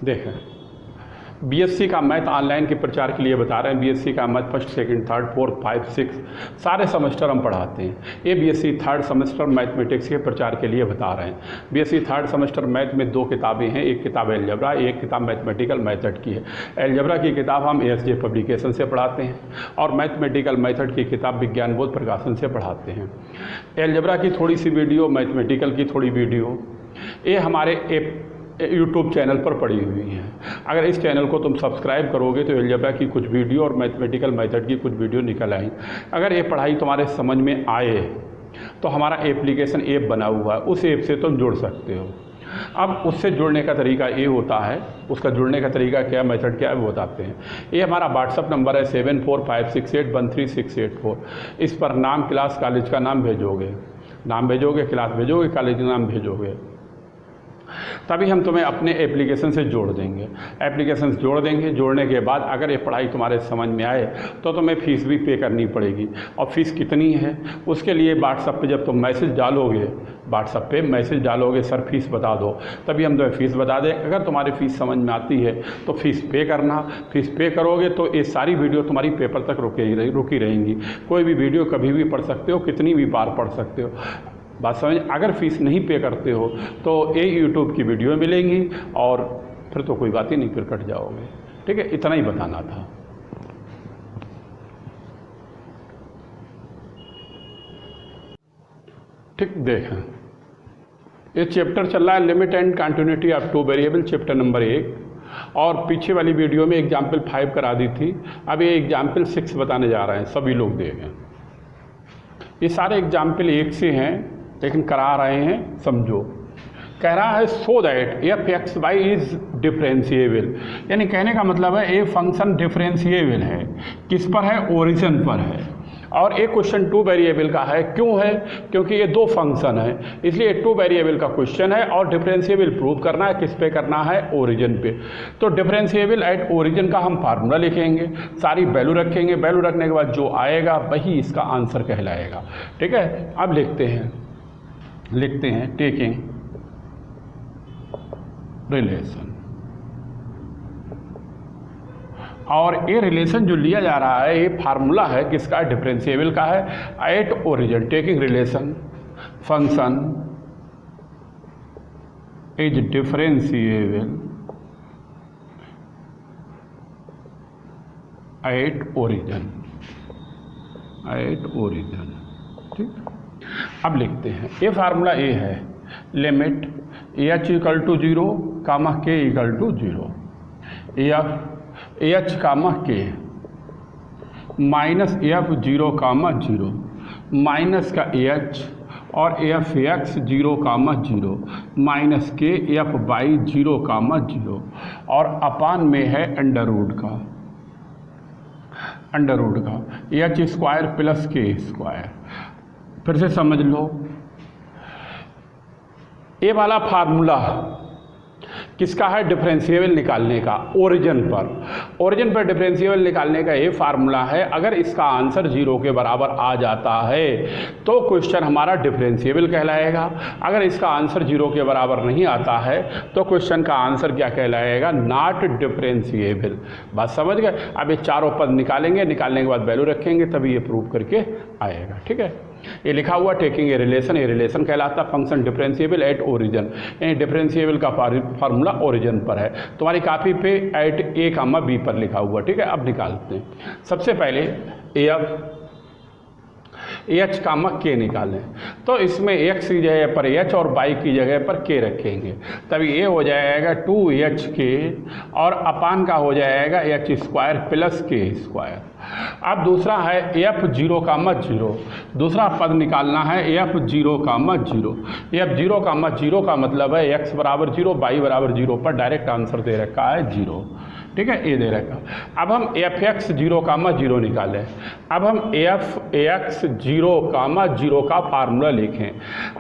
देखें, बीएससी का math online के प्रचार के लिए बता रहे हैं। बीएससी का math first, second, third, fourth, 5, 6 सारे सेमेस्टर हम पढ़ाते हैं। ये बीएससी थर्ड सेमेस्टर मैथमेटिक्स के प्रचार के लिए बता रहे हैं। बीएससी थर्ड सेमेस्टर मैथ में 2 किताबें हैं, एक किताब एलजेब्रा, एक किताब मैथमेटिकल मेथड की है। एलजेब्रा की किताब हम एएसजे पब्लिकेशन से पढ़ाते हैं और मैथमेटिकल मेथड की किताब विज्ञान बोध प्रकाशन से पढ़ाते हैं। एलजेब्रा की थोड़ी सी वीडियो, मैथमेटिकल की थोड़ी वीडियो, ये हमारे यूट्यूब चैनल पर पड़ी हुई हैं। अगर इस चैनल को तुम सब्सक्राइब करोगे तो एलजेब्रा की कुछ वीडियो और मैथमेटिकल मेथड की कुछ वीडियो निकल आई। अगर ये पढ़ाई तुम्हारे समझ में आए तो हमारा एप्लीकेशन ऐप बना हुआ है, उस ऐप से तुम जुड़ सकते हो। अब उससे जुड़ने का तरीका ये होता है, उसका जुड़ने का तरीका क्या, मेथड क्या है वो बताते हैं। ये हमारा व्हाट्सअप नंबर है 7456813684। इस पर नाम, क्लास, कॉलेज का नाम भेजोगे, क्लास भेजोगे, कॉलेज का नाम भेजोगे, तभी हम तुम्हें अपने एप्लीकेशन से जोड़ देंगे। एप्लीकेशन से जोड़ देंगे, जोड़ने के बाद अगर ये पढ़ाई तुम्हारे समझ में आए तो तुम्हें फ़ीस भी पे करनी पड़ेगी। और फीस कितनी है उसके लिए व्हाट्सअप पे जब तुम मैसेज डालोगे, सर फीस बता दो, तभी हम तुम्हें फ़ीस बता दें। अगर तुम्हारी फ़ीस समझ में आती है तो फ़ीस पे करना। फ़ीस पे करोगे तो ये सारी वीडियो तुम्हारी पेपर तक रुकी रहेंगी। कोई भी वीडियो कभी भी पढ़ सकते हो, कितनी भी बार पढ़ सकते हो। बात समझ। अगर फ़ीस नहीं पे करते हो तो ये यूट्यूब की वीडियो मिलेंगी और फिर तो कोई बात ही नहीं, फिर कट जाओगे। ठीक है, इतना ही बताना था। ठीक, देखें, ये चैप्टर चल रहा है limit and continuity of 2 variable, chapter number 1। और पीछे वाली वीडियो में एग्जाम्पल 5 करा दी थी, अब ये एग्जाम्पल 6 बताने जा रहे हैं। सभी लोग देखें, ये सारे एग्जाम्पल एक से हैं लेकिन करा रहे हैं, समझो। कह रहा है so that F x Y is differentiable, यानी कहने का मतलब है ए फंक्शन डिफरेंशिएबल है। किस पर है, ओरिजिन पर है। और एक क्वेश्चन 2 वेरिएबल का है। क्यों है, क्योंकि ये 2 फंक्शन है, इसलिए 2 वेरिएबल का क्वेश्चन है। और डिफरेंशिएबल प्रूव करना है, किस पे करना है, ओरिजिन पे। तो डिफरेंशिएबल एट ओरिजिन का हम फार्मूला लिखेंगे, सारी वैल्यू रखेंगे, वैल्यू रखने के बाद जो आएगा वही इसका आंसर कहलाएगा। ठीक है, अब लिखते हैं टेकिंग रिलेशन। और ये रिलेशन जो लिया जा रहा है, ये फार्मूला है किसका, डिफरेंशिएबल का है। At origin taking relation function is differentiable at origin. ठीक, अब लिखते हैं, ये फार्मूला ये है, लिमिट एच इक्वल टू 0 कामा के equal to 0, H comma k minus F 0 comma 0 minus का एच और एफ एक्स 0 कामा 0 माइनस के एफ वाई 0 कामा 0 और अपान में है अंडर रूट का H square plus K square. फिर से समझ लो, ये वाला फार्मूला किसका है, डिफरेंशिएबल निकालने का, ओरिजिन पर डिफरेंशिएबल निकालने का ये फार्मूला है। अगर इसका आंसर 0 के बराबर आ जाता है तो क्वेश्चन हमारा डिफरेंशिएबल कहलाएगा। अगर इसका आंसर 0 के बराबर नहीं आता है तो क्वेश्चन का आंसर क्या कहलाएगा, नॉट डिफरेंशिएबल। बात समझ गए। अब ये चारों पद निकालेंगे, निकालने के बाद वैल्यू रखेंगे, तभी ये प्रूव करके आएगा। ठीक है, ये लिखा हुआ टेकिंग ए रिलेशन कहलाता फंक्शन डिफरेंशिएबल एट ओरिजिन, यानी डिफरेंशिएबल का फार्मूला ओरिजिन पर है। तुम्हारी कॉपी पे एट ए कामा बी पर लिखा हुआ। ठीक है, अब निकालते हैं। सबसे पहले एच कामा के निकालें, तो इसमें एक्स की जगह पर एच और वाई की जगह पर के रखेंगे, तभी ये हो जाएगा 2h के और अपान का हो जाएगा H square plus K square. अब दूसरा है एफ 0 कामा 0, दूसरा पद निकालना है एफ 0 कामा 0। एफ 0 कामा 0 का मतलब है एक्स बराबर 0, वाई बराबर 0 पर डायरेक्ट आंसर दे रखा है 0। ठीक है, ए दे रखा। अब हम एफ एक्स 0, 0 निकालें। अब हम एफ एक्स 0, 0 का फार्मूला लिखें।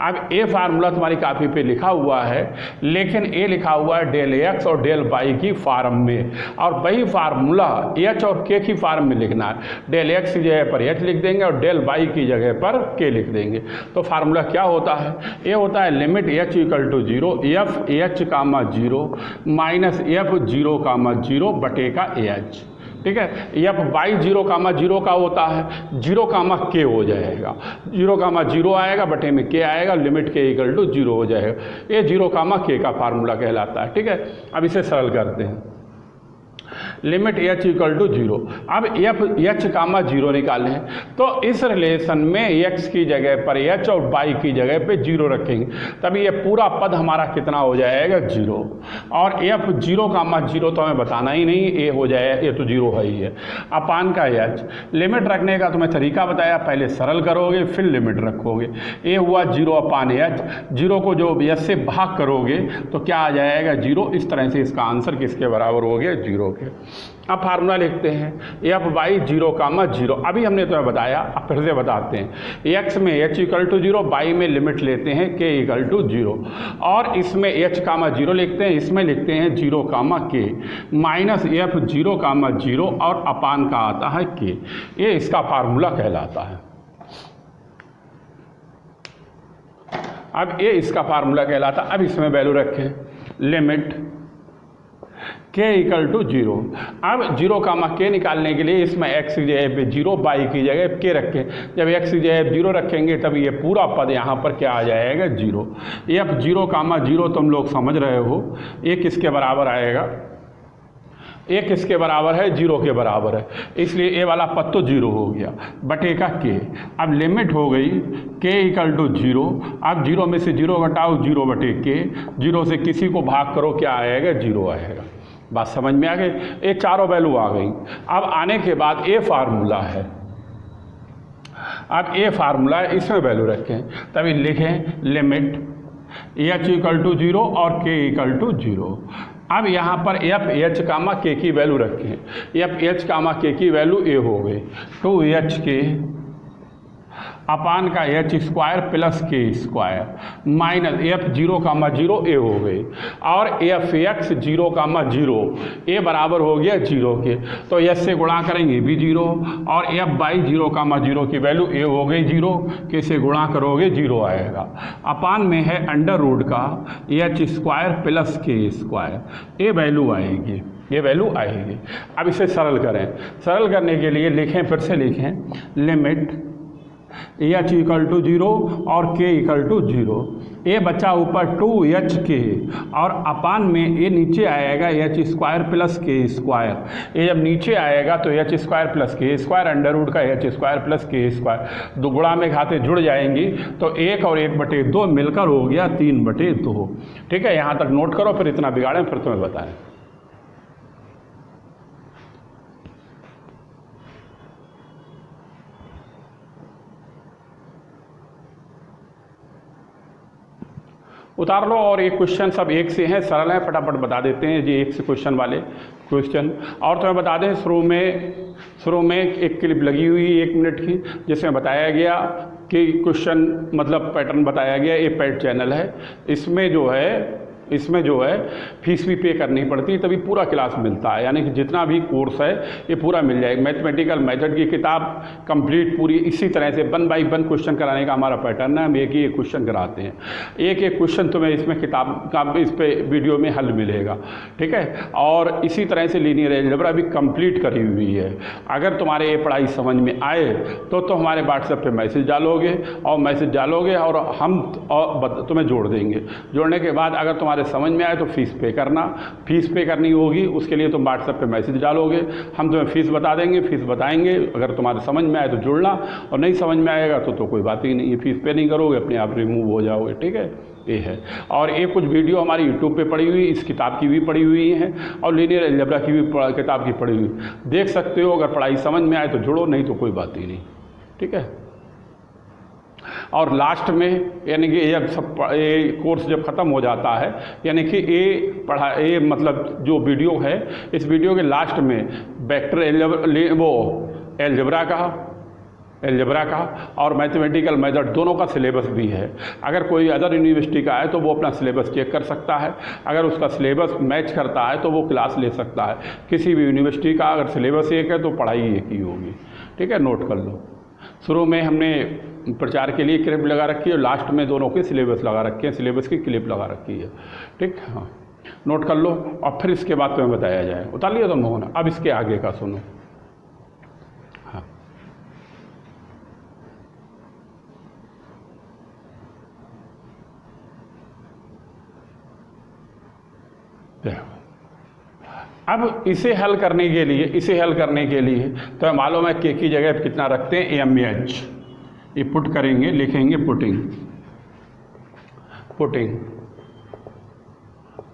अब ए फार्मूला तुम्हारी कापी पे लिखा हुआ है, लेकिन ए लिखा हुआ है डेल एक्स और डेल वाई की फार्म में, और वही फार्मूला एच और के की फार्म में लिखना है। डेल एक्स की जगह पर एच लिख देंगे और डेल वाई की जगह पर के लिख देंगे। तो फार्मूला क्या होता है? ये होता है limit H equal to 0 F H comma 0 minus F 0, 0 बटे का ए एच। ठीक है, एफ वाई 0, 0 का होता है 0, के हो जाएगा, 0, 0 आएगा बटे में के आएगा, लिमिट के इक्वल टू 0 हो जाएगा। ये 0, के का फार्मूला कहलाता है। ठीक है, अब इसे सरल करते हैं। Limit H equal to 0। अब एफ एच, 0 निकालें, तो इस रिलेशन में एक्स की जगह पर एच और वाई की जगह पे 0 रखेंगे, तभी ये पूरा पद हमारा कितना हो जाएगा? 0। और एफ 0, 0 तो हमें बताना ही नहीं, ए हो जाए, ये तो 0 है ही है। अपान का एच लिमिट रखने का तुम्हें तरीका बताया, पहले सरल करोगे फिर लिमिट रखोगे। ए हुआ 0 अपान एच, 0 को जो एच से भाग करोगे तो क्या आ जाएगा? 0। इस तरह से इसका आंसर किसके बराबर हो गया? 0 के। अब फार्मूला लिखते हैं एफ वाई 0, 0। अभी हमने तुम्हें बताया, अब फिर से बताते हैं। एक्स में एच इक्वल टू 0, वाई में लिमिट लेते हैं के इक्वल टू 0, और इसमें एच, 0 लिखते हैं, इसमें लिखते हैं 0, के माइनस एफ 0, 0 और अपान का आता है के। ये इसका फार्मूला कहलाता है। अब ये इसका फार्मूला कहलाता। अब इसमें वैल्यू रखें, लिमिट के इक्वल टू 0। अब 0, के निकालने के लिए इसमें एक्स की जगह पे 0, वाई की जगह के रखें। जब एक्स की जगह 0 रखेंगे तब ये पूरा पद यहाँ पर क्या आ जाएगा? 0। एफ 0, 0 तुम लोग समझ रहे हो, ये किसके बराबर आएगा? ए किसके बराबर है? 0 के बराबर है, इसलिए ए वाला पद तो 0 हो गया बटे का के। अब लिमिट हो गई के इक्वल टू 0। अब 0 में से 0 घटाओ, 0 बटे के, 0 से किसी को भाग करो, क्या आएगा? 0 आएगा। बात समझ में आ गई? ये चारों वैल्यू आ गई। अब आने के बाद ए फार्मूला है, अब ए फार्मूला है, इसमें वैल्यू रखें, तभी लिखें लिमिट एच इक्वल टू 0 और के इक्वल टू 0। अब यहाँ पर एफ एच, के की वैल्यू रखें। एफ एच, के की वैल्यू ए हो गई 2h के अपान का H square plus K square minus F 0, 0 ए हो गई, और एफ एक्स 0, 0 ए बराबर हो गया 0 के, तो एस से गुणा करेंगे भी 0, और एफ बाई 0, 0 की वैल्यू ए हो गई 0 के, से गुणा करोगे 0 आएगा। अपान में है अंडर रूट का H square plus K square, ये वैल्यू आएगी, ये वैल्यू आएगी। अब इसे सरल करें। सरल करने के लिए लिखें, फिर से लिखें लिमिट एच इक्वल टू 0 और के इक्वल टू 0। ए बचा ऊपर 2h के, और अपान में ये नीचे आएगा H square plus K square. ये जब नीचे आएगा तो H square plus K square under root का H square plus K square, दो गुणा में खाते जुड़ जाएंगी, तो 1 और 1/2 मिलकर हो गया 3/2। ठीक है, यहाँ तक नोट करो, फिर इतना बिगाड़ें, फिर तुम्हें बताएं। उतार लो, और एक क्वेश्चन सब एक से हैं, सरल हैं, फटाफट बता देते हैं जी, एक से क्वेश्चन वाले क्वेश्चन। और तुम्हें बता दें, शुरू में एक क्लिप लगी हुई 1 मिनट की, जिसमें बताया गया कि क्वेश्चन मतलब पैटर्न बताया गया। ये पेड चैनल है, इसमें जो है फीस भी पे करनी पड़ती है, तभी पूरा क्लास मिलता है, यानी कि जितना भी कोर्स है ये पूरा मिल जाएगा। मैथमेटिकल मेथड की किताब कंप्लीट पूरी इसी तरह से 1 बाई 1 क्वेश्चन कराने का हमारा पैटर्न है। हम एक ही एक क्वेश्चन कराते हैं, एक क्वेश्चन तुम्हें इसमें किताब का इस पे वीडियो में हल मिलेगा। ठीक है, और इसी तरह से लीनियर अलजेब्रा भी कंप्लीट करी हुई है। अगर तुम्हारे ये पढ़ाई समझ में आए तो हमारे व्हाट्सएप पे मैसेज डालोगे, और हम तुम्हें जोड़ देंगे। जोड़ने के बाद अगर तुम्हारे समझ में आए तो फीस पे करनी होगी। उसके लिए तुम व्हाट्सएप पे मैसेज डालोगे, हम तुम्हें फीस बता देंगे, फीस बताएंगे। अगर तुम्हारे समझ में आए तो जुड़ना, और नहीं समझ में आएगा तो कोई बात ही नहीं है, फीस पे नहीं करोगे, अपने आप रिमूव हो जाओगे। ठीक है, ये है। और ये कुछ वीडियो हमारी यूट्यूब पे पड़ी हुई, इस किताब की भी पड़ी हुई है, और लीनियर अलजेब्रा की भी किताब की पड़ी हुई, देख सकते हो। अगर पढ़ाई समझ में आए तो जुड़ो, नहीं तो कोई बात ही नहीं। ठीक है। और लास्ट में यानी कि जब सब ये कोर्स जब ख़त्म हो जाता है, यानी कि ये मतलब जो वीडियो है, इस वीडियो के लास्ट में वेक्टर एलजेब्रा का और मैथमेटिकल मेथड दोनों का सिलेबस भी है। अगर कोई अदर यूनिवर्सिटी का है तो वो अपना सिलेबस चेक कर सकता है, अगर उसका सिलेबस मैच करता है तो वो क्लास ले सकता है। किसी भी यूनिवर्सिटी का अगर सिलेबस एक है तो पढ़ाई एक ही होगी, ठीक है, नोट कर लो। शुरू में हमने प्रचार के लिए क्लिप लगा रखी है और लास्ट में दोनों के सिलेबस लगा रखे हैं, सिलेबस की क्लिप लगा रखी है, ठीक। हाँ, नोट कर लो और फिर इसके बाद तुम्हें बताया जाए। उतार लिया तुम लोगों ने? अब इसके आगे का सुनो। हाँ, अब इसे हल करने के लिए तो मालूम है के की जगह कितना रखते हैं, एम एच। ये पुट करेंगे, लिखेंगे पुटिंग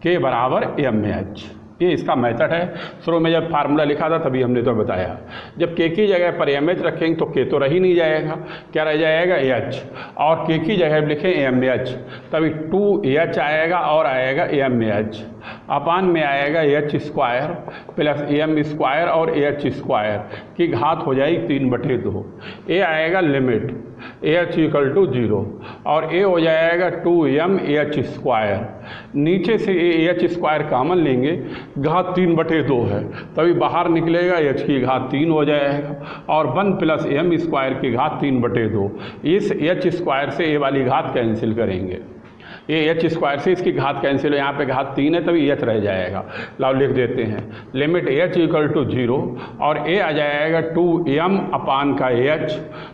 के बराबर एम एच। ये इसका मेथड है। शुरू में जब फार्मूला लिखा था तभी हमने तो बताया, जब के की जगह पर एम एच रखेंगे तो के तो रह ही नहीं जाएगा, क्या रह जाएगा, एच। और के की जगह लिखें एम एच, तभी 2h आएगा और आएगा एम एच, अपान में आएगा H square plus M square और एच स्क्वायर की घात हो जाएगी 3/2। ए आएगा लिमिट एच इक्वल टू 0 और ए हो जाएगा 2m एच स्क्वायर। नीचे से एच स्क्वायर कॉमन लेंगे, घात 3/2 है, तभी बाहर निकलेगा एच की घात 3 हो जाएगा और 1 प्लस एम स्क्वायर की घात 3/2। इस एच स्क्वायर से ए वाली घात कैंसिल करेंगे, ये एच स्क्वायर से इसकी घात कैंसिल हो, यहाँ पे घात 3 है तभी एच रह जाएगा। लाओ लिख देते हैं, लिमिट एच इक्वल टू 0 और ए आ जाएगा 2m अपान का एच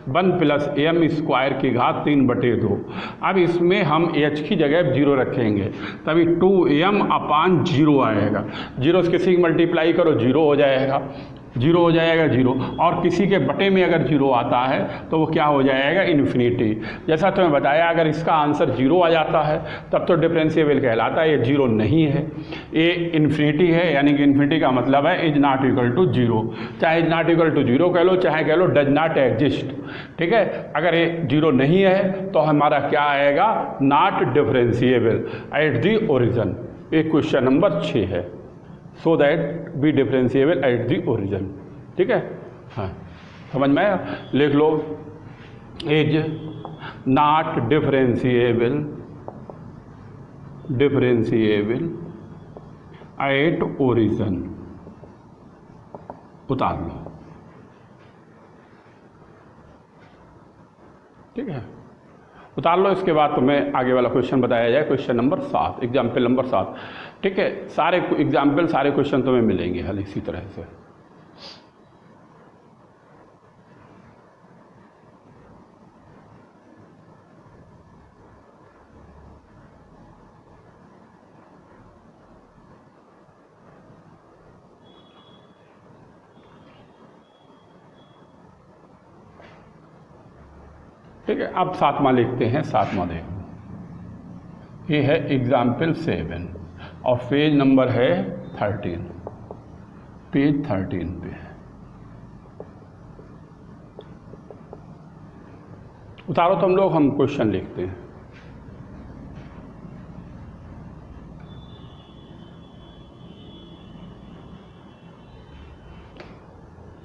1 प्लस एम स्क्वायर की घात 3/2। अब इसमें हम एच की जगह 0 रखेंगे, तभी 2m अपान 0 आएगा। 0 से किसी की मल्टीप्लाई करो 0 हो जाएगा, 0 और किसी के बटे में अगर 0 आता है तो वो क्या हो जाएगा, इन्फिनिटी। जैसा तुम्हें बताया, अगर इसका आंसर 0 आ जाता है तब तो डिफरेंशिएबल कहलाता है, ये 0 नहीं है, ये इन्फिनिटी है, यानी कि इन्फिनिटी का मतलब है इज नॉट इक्वल टू 0। चाहे इज नॉट इक्वल टू 0 कह लो, चाहे कह लो डज नॉट एग्जिस्ट, ठीक है। अगर ये 0 नहीं है तो हमारा क्या आएगा, not differentiable at the origin. ये क्वेश्चन नंबर 6 है, so that be differentiable at the origin, ठीक है। हाँ, समझ में आया? लिख लो, is not differentiable at origin, उतार लो, ठीक है, उतार लो। इसके बाद तुम्हें आगे वाला क्वेश्चन बताया जाए, क्वेश्चन नंबर 7, एग्जाम्पल नंबर 7, ठीक है। सारे एग्जाम्पल, सारे क्वेश्चन तुम्हें मिलेंगे हल इसी तरह से। ठीक है, अब 7वां लिखते हैं। 7वां देखो, ये है एग्जाम्पल 7 और पेज नंबर है 13, पेज 13 पे उतारो तुम लोग, हम क्वेश्चन लिखते हैं।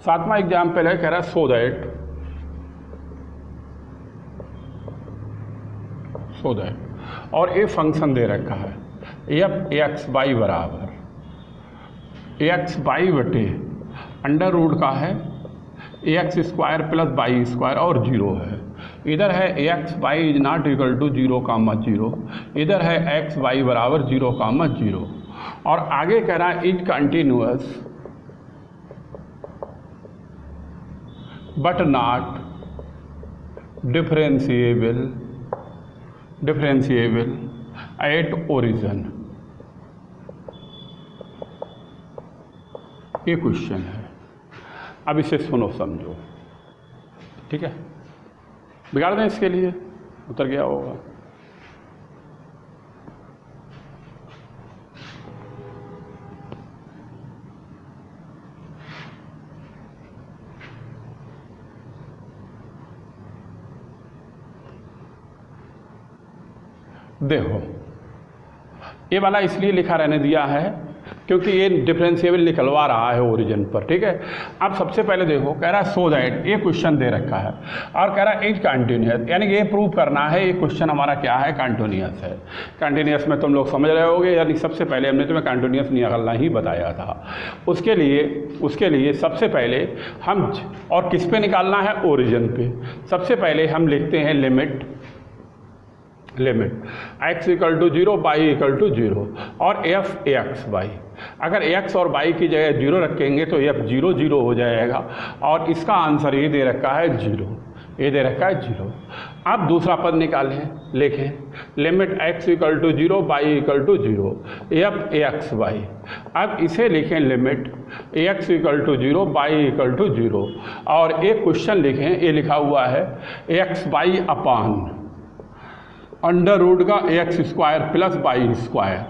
सातवां एग्जाम्पल है, कह रहा है सो दैट और ये फंक्शन दे रखा है एफ एक्स वाई बराबर एक्स वाई बटे अंडर रूट का है X square plus Y square और 0 है। इधर है X Y is not equal to 0,0, इधर है एक्स वाई बराबर 0,0 और आगे कह रहा है is continuous but not differentiable at origin. ये क्वेश्चन है, अब इसे सुनो समझो, ठीक है। बिगाड़ दें इसके लिए, उतर गया होगा। देखो ये वाला इसलिए लिखा रहने दिया है क्योंकि ये डिफरेंशिएबल निकलवा रहा है ओरिजिन पर, ठीक है। अब सबसे पहले देखो कह रहा है सो दैट, ये क्वेश्चन दे रखा है और कह रहा है इज कंटिन्यूअस, यानी कि ये प्रूव करना है ये क्वेश्चन हमारा क्या है, कंटिन्यूअस है। कंटिन्यूअस में तुम लोग समझ रहे होगे, यानी सबसे पहले हमने तुम्हें कंटिन्यूअस निकालना ही बताया था। उसके लिए सबसे पहले हम और किस पे निकालना है, ओरिजिन पे। सबसे पहले हम लिखते हैं limit x equal to 0 y equal to 0 और f ax y। अगर x और y की जगह 0 रखेंगे तो f 0 0 हो जाएगा और इसका आंसर ये दे रखा है 0, ये दे रखा है 0। अब दूसरा पद निकालें, लिखें limit x equal to 0 y equal to 0 f ax y। अब इसे लिखें limit x equal to 0 y equal to 0 और एक क्वेश्चन लिखें, ये लिखा हुआ है x y upon under root का x square plus Y square.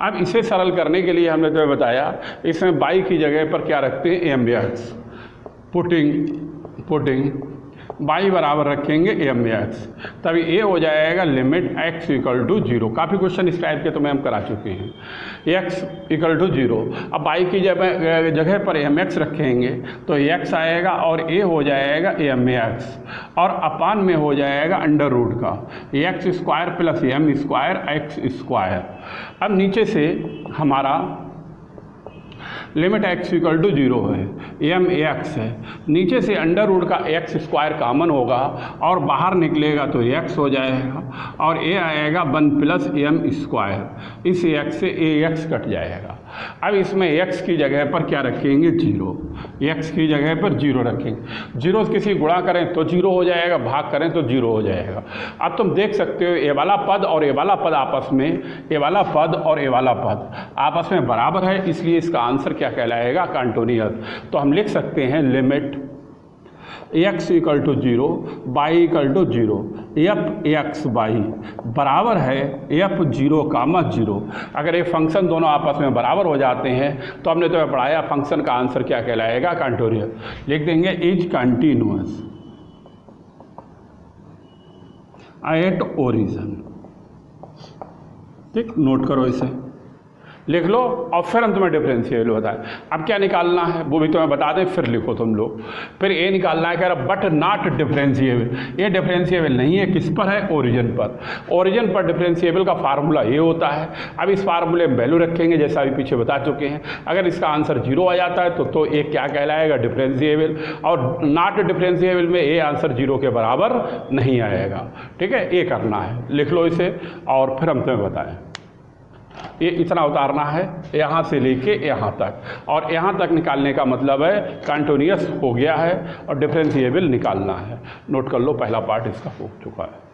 अब इसे सरल करने के लिए हमने तुम्हें बताया इसमें वाई की जगह पर क्या रखते हैं, एम एक्स। पुटिंग वाई बराबर रखेंगे एम एक्स, तभी ये हो जाएगा लिमिट एक्स इक्वल टू 0। काफ़ी क्वेश्चन इस टाइप के तुम्हें हम करा चुके हैं। एक्स इक्वल टू 0, अब वाई की जगह पर एम एक्स रखेंगे तो एक्स आएगा और ए हो जाएगा एम एक्स और अपान में हो जाएगा अंडर रूट का x square plus M square X square. अब नीचे से हमारा लिमिट x इक्वल टू 0 है, एम एक्स है, नीचे से अंडर रूट का एक्स स्क्वायर कॉमन होगा और बाहर निकलेगा तो x हो जाएगा और a आएगा 1 प्लस एम स्क्वायर। इस x से ax कट जाएगा। अब इसमें x की जगह पर क्या रखेंगे, 0। x की जगह पर 0 रखेंगे। 0 किसी गुणा करें तो 0 हो जाएगा, भाग करें तो 0 हो जाएगा। अब तुम देख सकते हो ये वाला पद और ये वाला पद आपस में, ये वाला पद और ये वाला पद आपस में बराबर है, इसलिए इसका आंसर क्या कहलाएगा, कंटिन्यूअस। तो हम लिख सकते हैं limit x equal to 0 y equal to 0 F x Y बराबर है एफ 0 कामा 0। अगर ये फंक्शन दोनों आपस में बराबर हो जाते हैं तो हमने तो पढ़ाया फंक्शन का आंसर क्या कहलाएगा, कंटिन्यूअस। लिख देंगे इज कंटिन्यूअस एट ओरिजिन। ठीक, नोट करो इसे, लिख लो और फिर हम तुम्हें डिफरेंशिएबल बताएं। अब क्या निकालना है वो भी तुम्हें बता दें, फिर लिखो तुम लोग। फिर ये निकालना है, कह रहा बट नॉट डिफरेंशिएबल। ये डिफरेंशिएबल नहीं है, किस पर है, ओरिजिन पर। ओरिजिन पर डिफरेंशिएबल का फार्मूला ये होता है। अब इस फार्मूले में वैल्यू रखेंगे जैसा अभी पीछे बता चुके हैं। अगर इसका आंसर 0 आ जाता है तो ये क्या कहलाएगा, डिफरेंशिएबल। और नॉट डिफरेंशिएबल में ये आंसर 0 के बराबर नहीं आएगा। ठीक है, ये करना है, लिख लो इसे और फिर हम तुम्हें बताएं। ये इतना उतारना है यहाँ से लेके यहाँ तक, और यहाँ तक निकालने का मतलब है कंटिन्यूअस हो गया है और डिफरेंशिएबल निकालना है। नोट कर लो, पहला पार्ट इसका हो चुका है।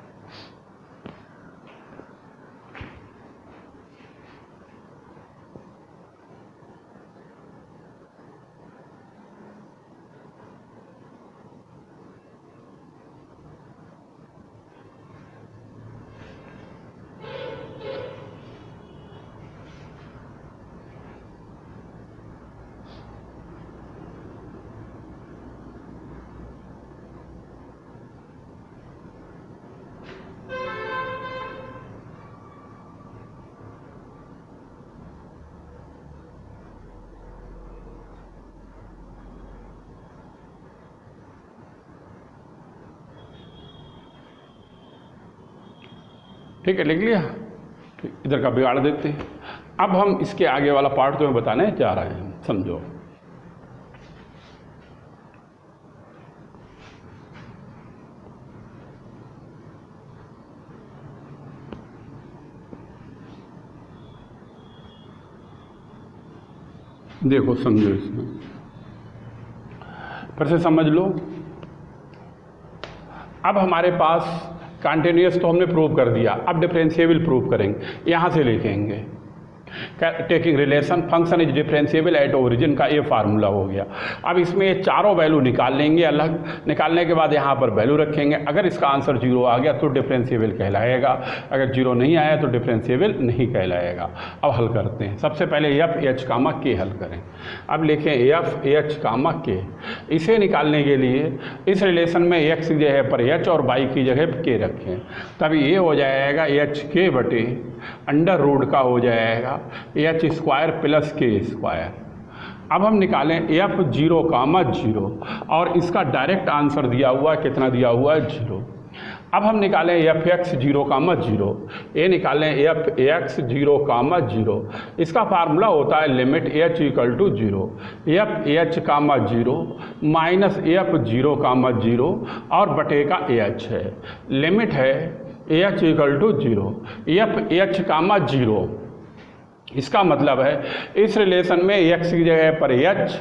ठीक है, लिख लिया। ठीक, इधर का बिगाड़ देते हैं। अब हम इसके आगे वाला पार्ट तुम्हें बताने जा रहे हैं, समझो। देखो समझो, इसमें फिर से समझ लो। अब हमारे पास कंटिन्यूअस तो हमने प्रूव कर दिया, अब डिफरेंशिएबल प्रूव करेंगे। यहाँ से लिखेंगे taking relation function is differentiable at origin का ये फार्मूला हो गया। अब इसमें ये चारों वैल्यू निकाल लेंगे अलग, निकालने के बाद यहाँ पर वैल्यू रखेंगे। अगर इसका आंसर 0 आ गया तो डिफरेंशिएबल कहलाएगा, अगर 0 नहीं आया तो डिफरेंशिएबल नहीं कहलाएगा। अब हल करते हैं। सबसे पहले एफ एच कामा के हल करें। अब लिखें एफ एच कामा के। इसे निकालने के लिए इस रिलेशन में एक्स की जगह पर एच और वाई की जगह पर के रखें, तब ये हो जाएगा एच के बटे अंडर रूट का हो जाएगा H square plus K square. अब हम निकालें एफ 0 कामा 0 और इसका डायरेक्ट आंसर दिया हुआ है, कितना दिया हुआ है 0। अब हम निकालें एफ एक्स 0 कामा 0, ये निकालें एफ एक्स 0 कामा 0। इसका फार्मूला होता है limit H equal to 0 F H comma 0 minus F 0 comma 0 और बटे का एच है। लिमिट है H equal to 0 F H comma 0। इसका मतलब है इस रिलेशन में x की जगह पर h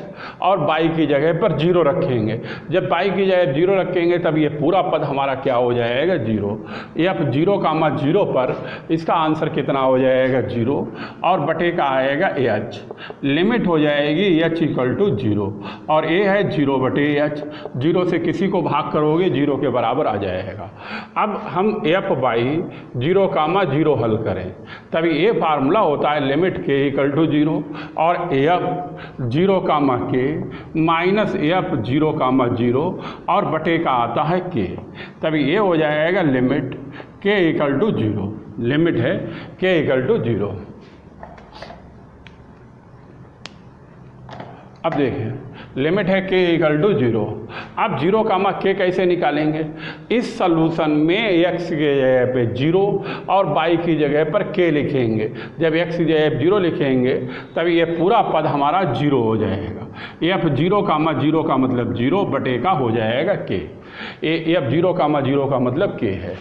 और y की जगह पर 0 रखेंगे। जब y की जगह 0 रखेंगे तब ये पूरा पद हमारा क्या हो जाएगा 0। f 0 कामा 0 पर इसका आंसर कितना हो जाएगा 0 और बटे का आएगा h। लिमिट हो जाएगी h इक्वल टू 0 और a है 0 बटे h। 0 से किसी को भाग करोगे 0 के बराबर आ जाएगा। अब हम f y 0 कामा 0 हल करें, तभी ये फार्मूला होता है लिमिट के इक्वल टू 0 और एफ 0 कामा के माइनस एफ 0 कामा 0 और बटे का आता है के, तभी ये हो जाएगा limit k equal to 0। Limit है के इक्वल टू 0। अब देखें लिमिट है के इक्वल टू 0। अब 0 कामा के कैसे निकालेंगे? इस सॉल्यूशन में x की जगह पे 0 और y की जगह पर के लिखेंगे। जब x की जगह 0 लिखेंगे तब ये पूरा पद हमारा 0 हो जाएगा। f 0 कामा 0 का मतलब 0 बटे का हो जाएगा के। f 0 कामा 0 का मतलब के है,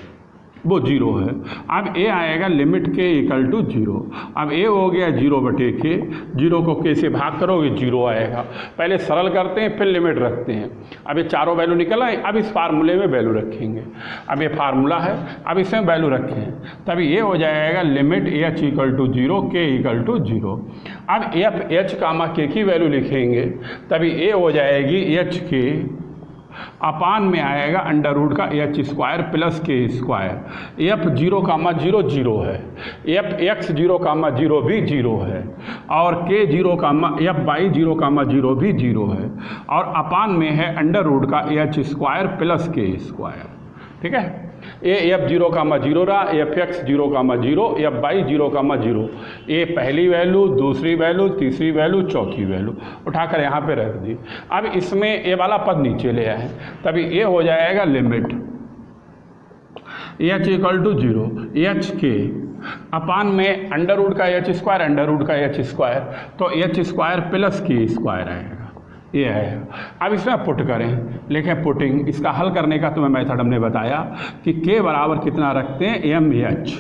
वो 0 है। अब ए आएगा लिमिट के इक्वल टू 0। अब ए हो गया 0 बटे के, 0 को के से भाग करोगे 0 आएगा। पहले सरल करते हैं फिर लिमिट रखते हैं। अब ये चारों वैल्यू निकल आए, अब इस फार्मूले में वैल्यू रखेंगे। अब ये फार्मूला है, अब इसमें वैल्यू रखें, तभी ये हो जाएगा लिमिट एच इक्वल टू 0 के इक्वल टू 0। अब एफ एच कामा के की वैल्यू लिखेंगे, तभी ए हो जाएगी एच के अपान में आएगा अंडर रूट का H square plus K square. F 0 comma 0 0 है, एफ एक्स 0 कामा 0 भी 0 है और के 0 कामा एफ वाई 0 कामा 0 भी 0 है और अपान में है अंडर रूट का H square plus K square. ठीक है, ये एफ 0 कामा 0 रहा, F x 0 comma 0, F Y 0 comma 0। ये पहली वैल्यू, दूसरी वैल्यू, तीसरी वैल्यू, चौथी वैल्यू उठाकर यहाँ पे रख दी। अब इसमें ये वाला पद नीचे ले आए, तभी ये हो जाएगा limit H equal to 0 H के अपान में अंडर रूट का एच स्क्वायर, अंडर रूट का एच स्क्वायर, तो H square plus K square आएगा। ये है। अब इसमें पुट करें, लिखें पुटिंग। इसका हल करने का तुम्हें मेथड हमने बताया कि के बराबर कितना रखते हैं एम एच,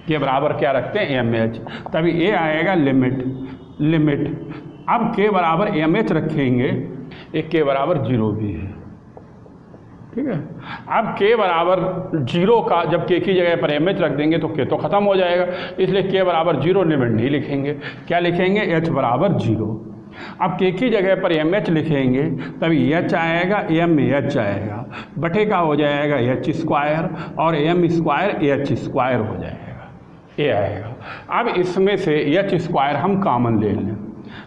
के बराबर क्या रखते हैं एम एच, तभी ये आएगा लिमिट। अब के बराबर एम एच रखेंगे, एक के बराबर 0 भी है। ठीक है, अब के बराबर 0 का जब के की जगह पर एम एच रख देंगे तो के तो ख़त्म हो जाएगा, इसलिए के बराबर 0 लिमिट नहीं लिखेंगे। क्या लिखेंगे? एच बराबर 0। अब के की जगह पर एम एच लिखेंगे तभी एच आएगा, एम एच आएगा, बटे का हो जाएगा एच स्क्वायर और एम स्क्वायर एच स्क्वायर हो जाएगा, ये आएगा। अब इसमें से एच स्क्वायर हम कॉमन ले लें,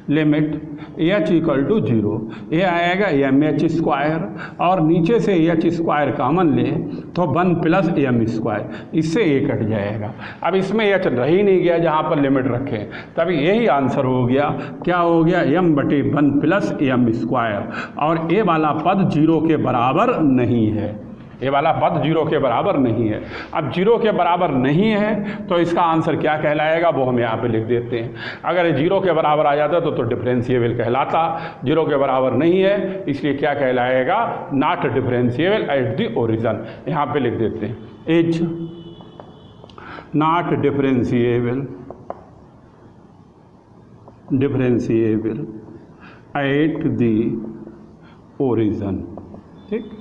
लिमिट एच इक्वल टू 0, ये आएगा एम एच स्क्वायर और नीचे से एच स्क्वायर कॉमन लें तो 1 प्लस एम स्क्वायर, इससे ये कट जाएगा। अब इसमें एच रह ही नहीं गया जहाँ पर लिमिट रखें, तभी यही आंसर हो गया। क्या हो गया? एम बटे 1 प्लस एम स्क्वायर और ये वाला पद 0 के बराबर नहीं है, ये वाला पद 0 के बराबर नहीं है। अब 0 के बराबर नहीं है तो इसका आंसर क्या कहलाएगा वो हम यहाँ पे लिख देते हैं। अगर 0 के बराबर आ जाता तो डिफरेंशिएबल कहलाता, 0 के बराबर नहीं है इसलिए क्या कहलाएगा? Not differentiable at the origin. यहाँ पे लिख देते हैं is not differentiable at the origin. ठीक,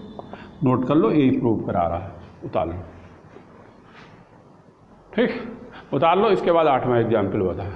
नोट कर लो, यही प्रूव करा रहा है, उतार लो। ठीक, उतार लो। इसके बाद 8वां एग्जाम्पल बताएं।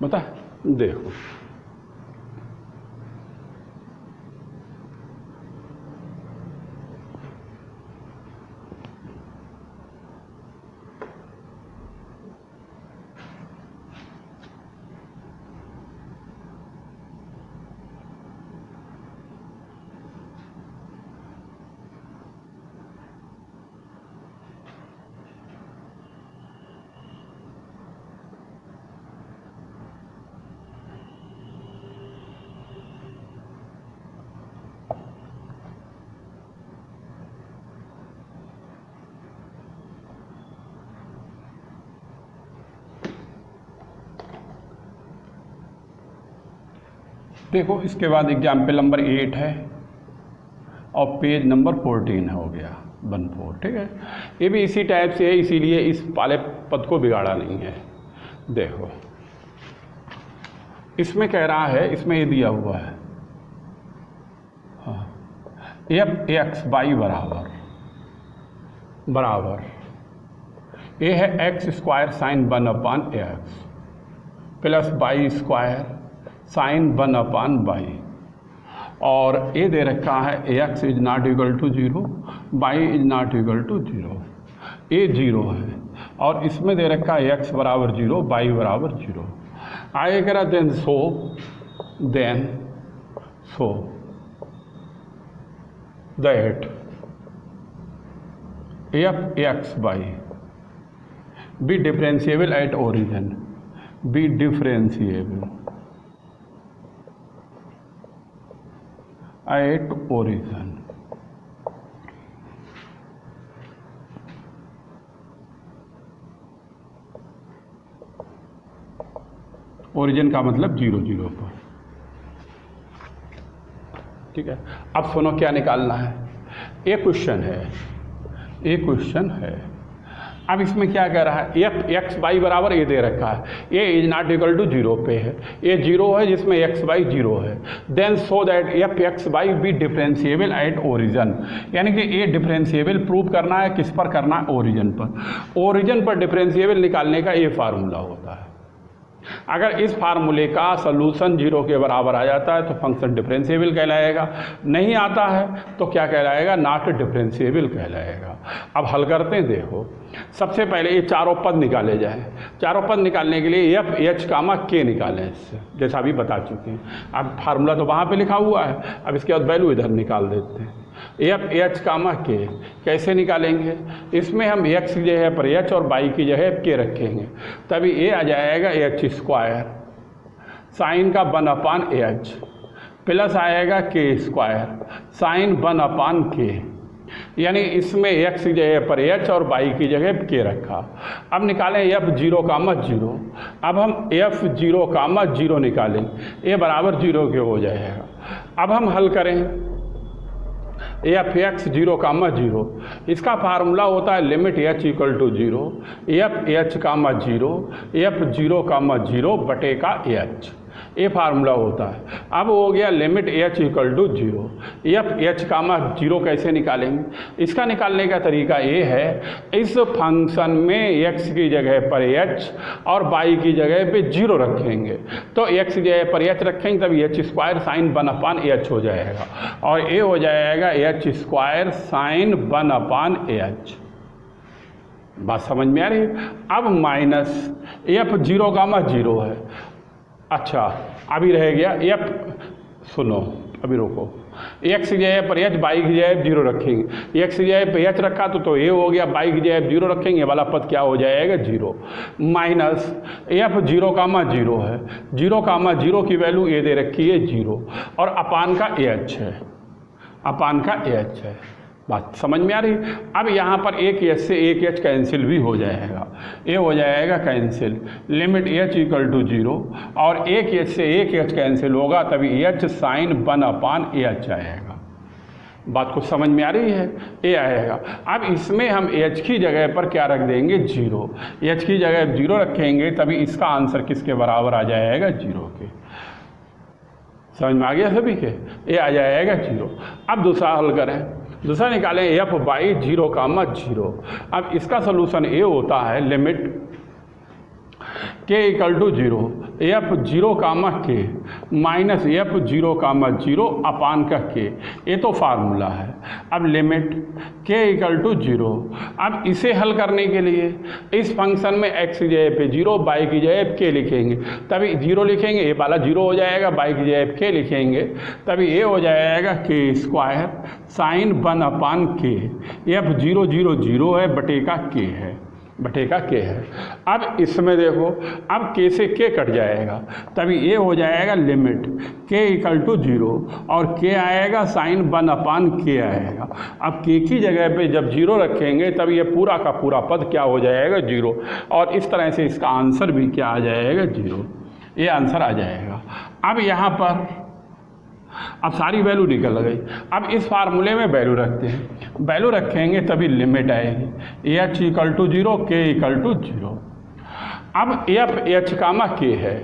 बता देखो देखो इसके बाद एग्जाम्पल नंबर 8 है और पेज नंबर 14 हो गया 14। ठीक है, ये भी इसी टाइप से है, इसीलिए इस वाले पद को बिगाड़ा नहीं है। देखो इसमें कह रहा है, इसमें ये दिया हुआ है एफ एक्स वाई बराबर ये है X square sine 1/x plus Y square sine 1/y और ये दे रखा है X is not equal to 0, Y is not equal to 0, ये 0 है और इसमें दे रखा है एक्स बराबर 0, वाई बराबर 0। आगे करा then so that F x Y be differentiable at origin, be differentiable at origin. Origin का मतलब 0 0 पर। ठीक है, अब सुनो क्या निकालना है। एक क्वेश्चन है अब इसमें क्या कह रहा है, एफ एक्स वाई बराबर ये दे रखा है, ये इज नॉट इक्वल टू 0 पे है, ये 0 है जिसमें एक्स वाई 0 है। Then so that F x Y be differentiable at origin, यानी कि ये डिफरेंशिएबल प्रूव करना है, किस पर करना है, ओरिजिन पर। ओरिजिन पर डिफरेंशिएबल निकालने का ये फार्मूला होता है। अगर इस फार्मूले का सलूशन 0 के बराबर आ जाता है तो फंक्शन डिफरेंशिएबल कहलाएगा, नहीं आता है तो क्या कहलाएगा, नॉट डिफरेंशिएबल कहलाएगा। अब हल करते हैं। देखो सबसे पहले ये चारों पद निकाले जाए। चारों पद निकालने के लिए एफ एच कामा के निकालें, इससे जैसा अभी बता चुके हैं। अब फार्मूला तो वहाँ पे लिखा हुआ है, अब इसके बाद वैल्यू इधर निकाल देते हैं। एफ एच कामा के कैसे निकालेंगे, इसमें हम एक्स की जगह पर एच और वाई की जगह के रखेंगे, तभी ये आ जाएगा एच स्क्वायर साइन का 1/h प्लस आएगा के स्क्वायर साइन 1/k, यानी इसमें एक्स की जगह पर एच और वाई की जगह के रखा। अब निकालें एफ 0,0। अब हम एफ 0,0 निकालें, ये बराबर 0 के हो जाएगा। अब हम हल करें एफ एक्स 0,0, इसका फार्मूला होता है limit H equal to 0 F H 0 F 0,0 बटे का एच, ये फार्मूला होता है। अब हो गया limit H equal to 0 F H 0 कैसे निकालेंगे, इसका निकालने का तरीका ये है, इस फंक्शन में एक्स की जगह पर एच और वाई की जगह पे 0 रखेंगे, तो एक्स की जगह पर एच रखेंगे तब एच स्क्वायर साइन 1/h हो जाएगा और ये हो जाएगा एच स्क्वायर साइन 1/h। बात समझ में आ रही है। अब माइनस एफ 0,0 है। अच्छा अभी रह गया एफ, सुनो अभी रोको, एक्स की जगह पर एच वाई की जगह 0 रखेंगे, एक्स की जगह पर एच रखा तो ये हो गया, वाई की जगह 0 रखेंगे, वाला पद क्या हो जाएगा 0 माइनस एफ 0,0 है, 0,0 की वैल्यू ये दे रखी है 0 और अपान का एच है, अपान का एच है। बात समझ में आ रही। अब यहाँ पर एक एच से एक एच कैंसिल भी हो जाएगा, ये हो जाएगा cancel limit H equal to 0 और एक एच से एक एच कैंसिल होगा तभी एच साइन 1/h आएगा। बात को समझ में आ रही है, ये आएगा। अब इसमें हम एच की जगह पर क्या रख देंगे 0, एच की जगह 0 रखेंगे तभी इसका आंसर किसके बराबर आ जाएगा 0 के। समझ में आ गया सभी के, ये आ जाएगा 0। अब दूसरा हल करें, दूसरा निकालें एफ वाई 0,0। अब इसका सलूशन ये होता है limit k equal to zero, f zero comma k minus f zero comma zero upon का के, ये तो फार्मूला है। अब limit k equal to zero, अब इसे हल करने के लिए इस फंक्शन में एक्स की जगह पे जीरो, बाई की जगह के लिखेंगे, तभी जीरो लिखेंगे ये वाला जीरो हो जाएगा, बाई की जगह के लिखेंगे तभी ये हो जाएगा के स्क्वायर साइन वन अपान के, एफ जीरो जीरो जीरो है बटे का के है, बटे का के है। अब इसमें देखो, अब के से के कट जाएगा तभी ये हो जाएगा limit k equal to zero और के आएगा साइन वन अपान के आएगा। अब के की जगह पे जब जीरो रखेंगे तब ये पूरा का पूरा पद क्या हो जाएगा जीरो, और इस तरह से इसका आंसर भी क्या आ जाएगा जीरो, ये आंसर आ जाएगा। अब यहाँ पर अब सारी वैल्यू निकल गई। अब इस फार्मूले में वैल्यू रखते हैं, वैल्यू रखेंगे तभी लिमिट आएगी एच इक्वल टू जीरो के इक्वल टू जीरो। अब एफ एच कामा के है,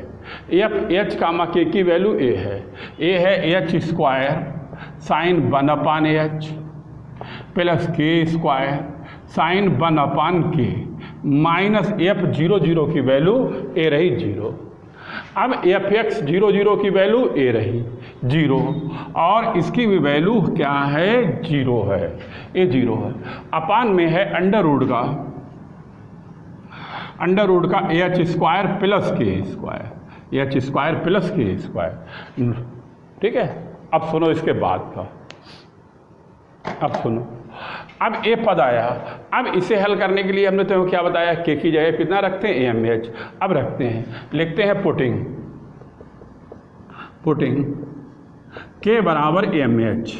एफ एच कामा के की वैल्यू ए है H square sine one upon H plus K square sine one अपान के माइनस एफ जीरो जीरो की वैल्यू ए रही जीरो। अब एफ एक्स जीरो जीरो की वैल्यू ए रही जीरो और इसकी भी वैल्यू क्या है जीरो है, ये जीरो है। अपान में है अंडर रूट का H square plus K square, h square plus K square, ठीक है। अब सुनो इसके बाद का, अब सुनो, अब ए पद आया। अब इसे हल करने के लिए हमने तो क्या बताया, के की जगह कितना रखते हैं एम एच। अब रखते हैं, लिखते हैं पुटिंग के बराबर एम एच।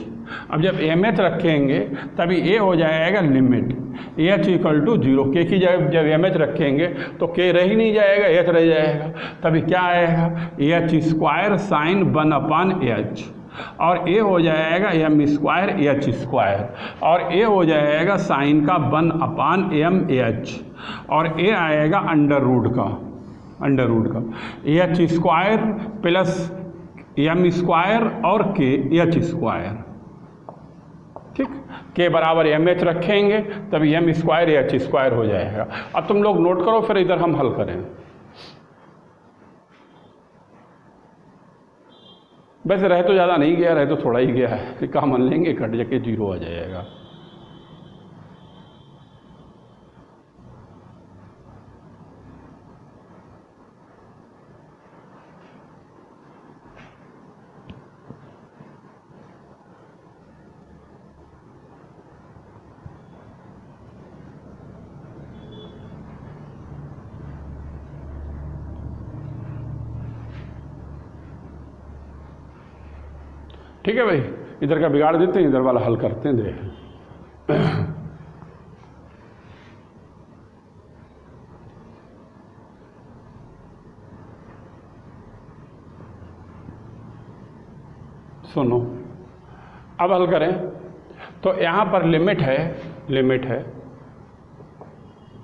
अब जब एम एच रखेंगे तभी ए हो जाएगा limit H equal to zero, K की जगह जब एम एच रखेंगे तो के रह ही नहीं जाएगा, एच रह जाएगा, तभी क्या आएगा H square sine one upon H और ए हो जाएगा एम स्क्वायर एच स्क्वायर और ए हो जाएगा साइन का वन अपान एम एच और ए आएगा अंडर रूट का H square plus M square और के एच स्क्वायर, ठीक। के बराबर एम एच रखेंगे तभी एम स्क्वायर एच स्क्वायर हो जाएगा। अब तुम लोग नोट करो, फिर इधर हम हल करें। वैसे रह तो ज़्यादा नहीं गया, रह तो थोड़ा ही गया है, कहाँ मान लेंगे, कट जाके जीरो आ जाएगा। ठीक है भाई, इधर का बिगाड़ देते हैं, इधर वाला हल करते हैं। देख सुनो, अब हल करें तो यहाँ पर लिमिट है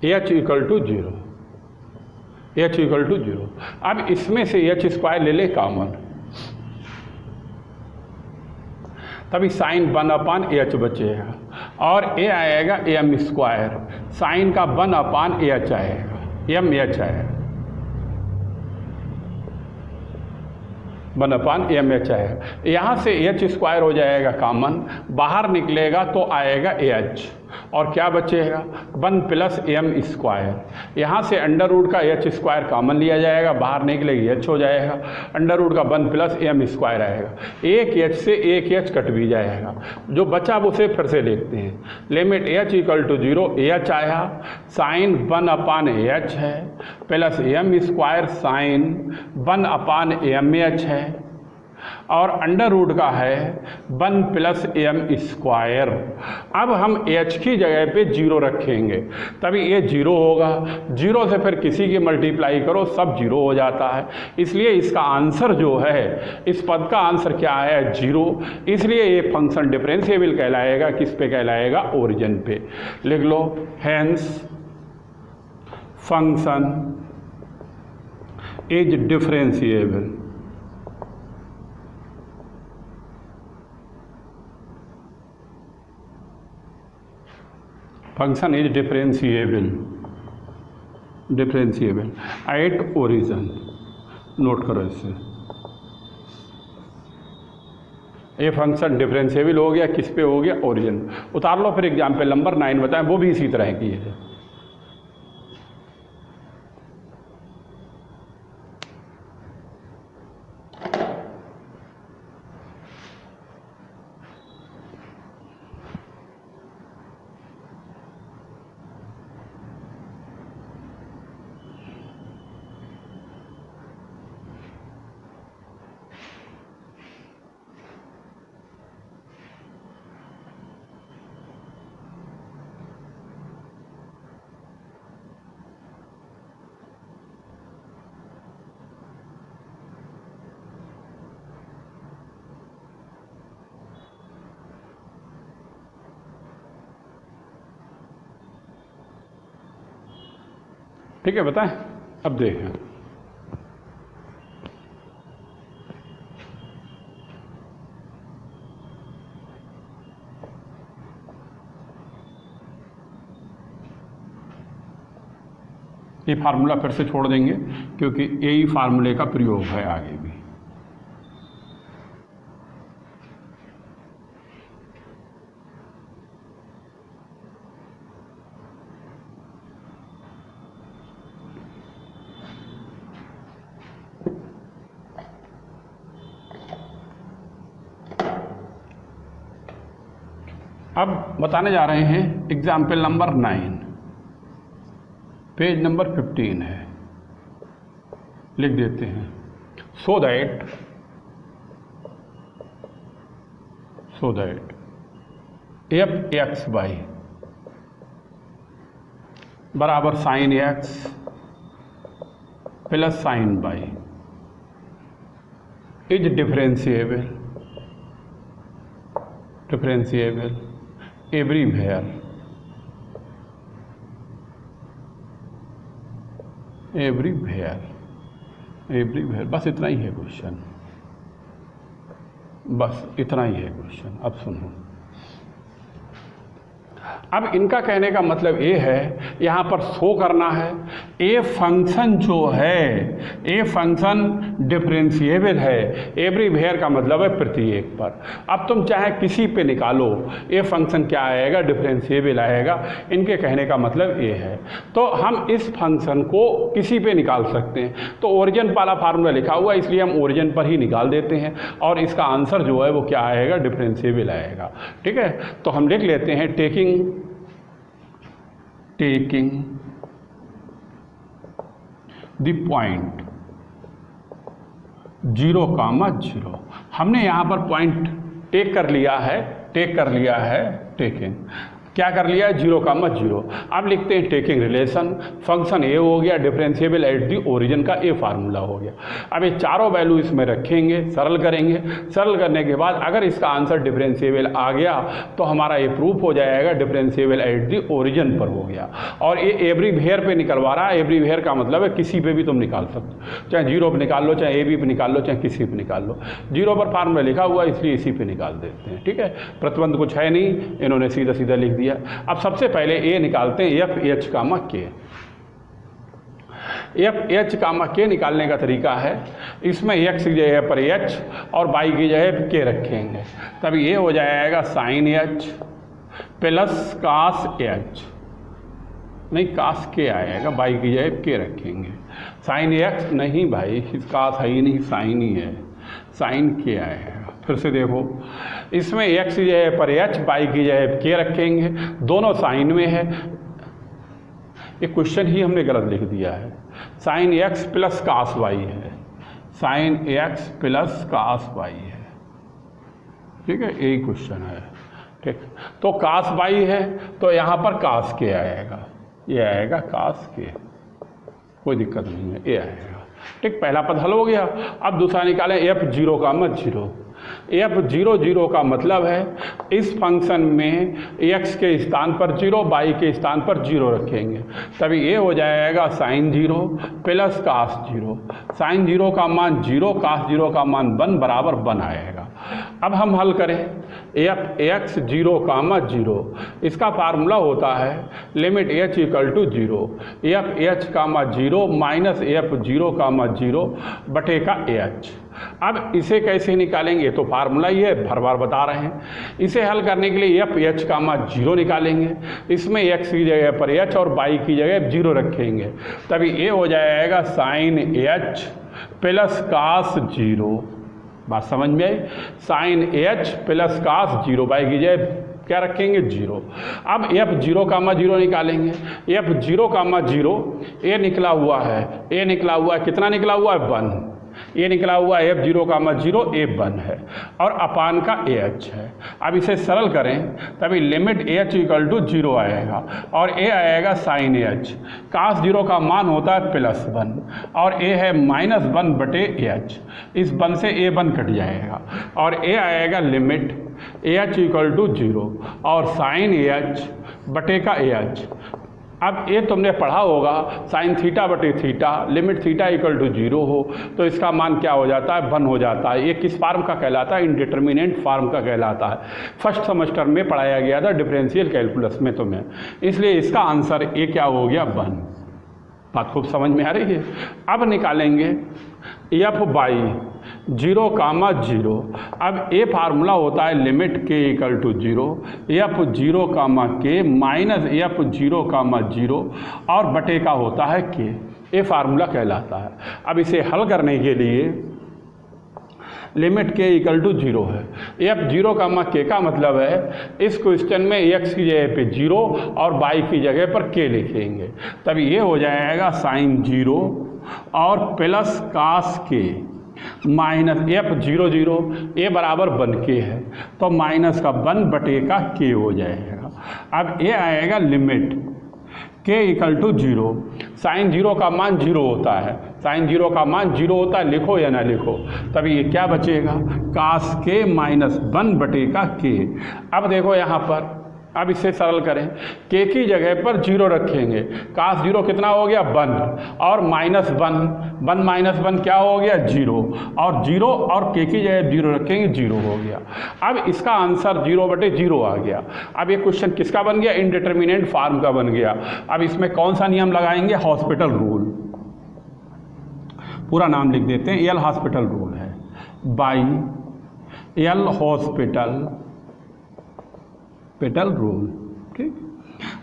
H equal to zero, H equal to zero. अब इसमें से एच स्क्वायर ले ले कॉमन, तभी साइन वन अपान एच बचेगा और ए आएगा एम स्क्वायर साइन का वन अपान एच आएगा, एम एच आएगा, वन अपान एम एच आएगा। यहाँ से एच स्क्वायर हो जाएगा कॉमन, बाहर निकलेगा तो आएगा एच और क्या बचेगा वन प्लस एम स्क्वायर। यहाँ से अंडर रूट का एच स्क्वायर कॉमन लिया जाएगा, बाहर निकलेगी एच हो जाएगा, अंडर रूट का वन प्लस एम स्क्वायर आएगा, एक एच से एक एच कट भी जाएगा, जो बचा उसे फिर से लिखते हैं। Limit H equal to zero, H आया साइन वन अपान एच है plus M square sine one upon M H है और अंडर रूट का है वन प्लस एम स्क्वायर। अब हम एच की जगह पे जीरो रखेंगे तभी ये जीरो होगा, जीरो से फिर किसी की मल्टीप्लाई करो सब जीरो हो जाता है, इसलिए इसका आंसर जो है, इस पद का आंसर क्या है जीरो। इसलिए ये फंक्शन डिफरेंशिएबल कहलाएगा, किस पे कहलाएगा ओरिजिन पे। लिख लो hence function is differentiable, function is differentiable differentiable at origin. Note करो इससे, ये फंक्शन डिफरेंशिएबल हो गया, किस पे हो गया, ओरिजिन। उतार लो फिर एग्जाम्पल नंबर 9 बताएं, वो भी इसी तरह की है। ठीक है, बताएं। अब देखें, ये फार्मूला फिर से छोड़ देंगे क्योंकि यही फार्मूले का प्रयोग है आगे भी। अब बताने जा रहे हैं एग्जाम्पल नंबर 9, पेज नंबर 15 है, लिख देते हैं। So that F x Y बराबर sine x plus sine y is differentiable everywhere. बस इतना ही है क्वेश्चन, बस इतना ही है क्वेश्चन। अब सुनो, अब इनका कहने का मतलब ये है, यहाँ पर शो करना है ए फंक्शन जो है, ए फंक्शन डिफरेंशिएबल है। एवरीवेयर का मतलब है प्रत्येक पर। अब तुम चाहे किसी पे निकालो, ए फंक्शन क्या आएगा, डिफरेंशिएबल आएगा। इनके कहने का मतलब ये है। तो हम इस फंक्शन को किसी पे निकाल सकते हैं। तो ओरिजिन वाला फार्मूला लिखा हुआ है, इसलिए हम ओरिजिन पर ही निकाल देते हैं और इसका आंसर जो है वो क्या आएगा, डिफरेंशिएबल आएगा। ठीक है, तो हम लिख लेते हैं टेकिंग द पॉइंट 0,0। हमने यहाँ पर पॉइंट टेक कर लिया है, टेकिंग क्या कर लिया है, 0,0। अब लिखते हैं टेकिंग रिलेशन, फंक्शन ए हो गया, डिफरेंशिएबल एट दी ओरिजिन का ए फार्मूला हो गया। अब ये चारों वैल्यू इसमें रखेंगे, सरल करेंगे। सरल करने के बाद अगर इसका आंसर डिफरेंशिएबल आ गया तो हमारा ये प्रूफ हो जाएगा डिफरेंशिएबल एट दी ओरिजिन पर हो गया। और ये एवरीवेयर पे निकलवा रहा है। एवरीवेयर का मतलब है किसी पे भी तुम निकाल सकते हो, चाहे 0 पे निकाल लो, चाहे AB पे निकाल लो, चाहे किसी पे निकाल लो। 0 पर फार्मूला लिखा हुआ है इसलिए इसी पे निकाल देते हैं। ठीक है, प्रतिबंध कुछ है नहीं, इन्होंने सीधा सीधा लिख दिया। अब सबसे पहले ए निकालते हैं, FH, K। FH, K निकालने का तरीका है, इसमें x की जगह पर h और y की जगह k रखेंगे। तब ये हो जाएगा sine h plus cos h, नहीं कास k आएगा, y की जगह k रखेंगे। साइन x नहीं भाई, कास है ही नहीं, साइन ही है, साइन k आएगा। फिर से देखो, इसमें x की जगह पर h, y की जगह k रखेंगे, दोनों साइन में है। ये क्वेश्चन ही हमने गलत लिख दिया है। Sine x plus cos y है, sine x plus cos y है। ठीक है, यही क्वेश्चन है। ठीक, तो कास y है तो यहाँ पर कास k आएगा, ये आएगा कास k, कोई दिक्कत नहीं है, ये आएगा। ठीक, पहला पद हल हो गया। अब दूसरा निकालें, F0,0। F0,0 का मतलब है इस फंक्शन में x के स्थान पर 0, y के स्थान पर 0 रखेंगे। तभी ये हो जाएगा साइन 0 प्लस कास 0। साइन 0 का मान 0, कास 0 का मान 1 बराबर 1 आएगा। अब हम हल करें एफ एक्स 0, 0। इसका फार्मूला होता है limit H equal to 0 F H 0 minus F 0, 0 बटे का एच। अब इसे कैसे निकालेंगे, तो फार्मूला ही है, हर बार बता रहे हैं। इसे हल करने के लिए एफ एच 0 निकालेंगे, इसमें एक्स की जगह पर एच और वाई की जगह 0 रखेंगे, तभी ये हो जाएगा साइन एच प्लस कास 0। बात समझ में आई? Sine h plus cos 0, y की जगह क्या रखेंगे 0। अब एफ 0, 0 निकालेंगे। एफ 0, 0 ए निकला हुआ है, ए निकला हुआ है, कितना निकला हुआ है 1। ये निकला हुआ है एफ 0, 0 ए 1 है और अपान का ए एच है। अब इसे सरल करें तभी लिमिट एच इक्वल टू 0 आएगा और ए आएगा साइन एच। कास 0 का मान होता है +1 और ए है -1 बटे एच। इस 1 से ए 1 कट जाएगा और ए आएगा लिमिट एच इक्वल टू 0 और साइन एच बटे का एच। अब ये तुमने पढ़ा होगा साइन थीटा बटे theta, limit theta equal to 0 हो तो इसका मान क्या हो जाता है 1 हो जाता है। ये किस फार्म का कहलाता है? इंडिटरमिनेंट फार्म का कहलाता है। फर्स्ट सेमेस्टर में पढ़ाया गया था डिफरेंशियल कैलकुलस में तुम्हें, इसलिए इसका आंसर ए क्या हो गया 1। बात खूब समझ में आ रही है। अब निकालेंगे एफ बाई 0, 0। अब ए फार्मूला होता है limit k equal to 0 F 0, के माइनस एफ 0, 0 और बटे का होता है के। ए फार्मूला कहलाता है। अब इसे हल करने के लिए लिमिट के इक्वल टू 0 है। एफ 0, के का मतलब है इस क्वेश्चन में एक्स की जगह पे 0 और वाई की जगह पर के लिखेंगे, तभी ये हो जाएगा साइन 0 और प्लस कास के माइनस एफ 0, 0 ए बराबर 1 के है तो माइनस का 1 बटे का के हो जाएगा। अब ये आएगा limit k equal to 0। Sign 0 का मान 0 होता है, साइन 0 का मान 0 होता है, लिखो या ना लिखो, तभी ये क्या बचेगा कास के माइनस 1 बटे का के। अब देखो यहाँ पर, अब इसे सरल करें, के की जगह पर 0 रखेंगे, कास 0 कितना हो गया 1 और माइनस 1 माइनस 1 क्या हो गया 0 और 0 और के की जगह 0 रखेंगे 0 हो गया। अब इसका आंसर 0 बटे 0 आ गया। अब ये क्वेश्चन किसका बन गया? इंडिटरमिनेंट फार्म का बन गया। अब इसमें कौन सा नियम लगाएंगे? Hospital rule. पूरा नाम लिख देते हैं, एल हॉस्पिटल रूल है, बाई एल हॉस्पिटल रूल। ठीक,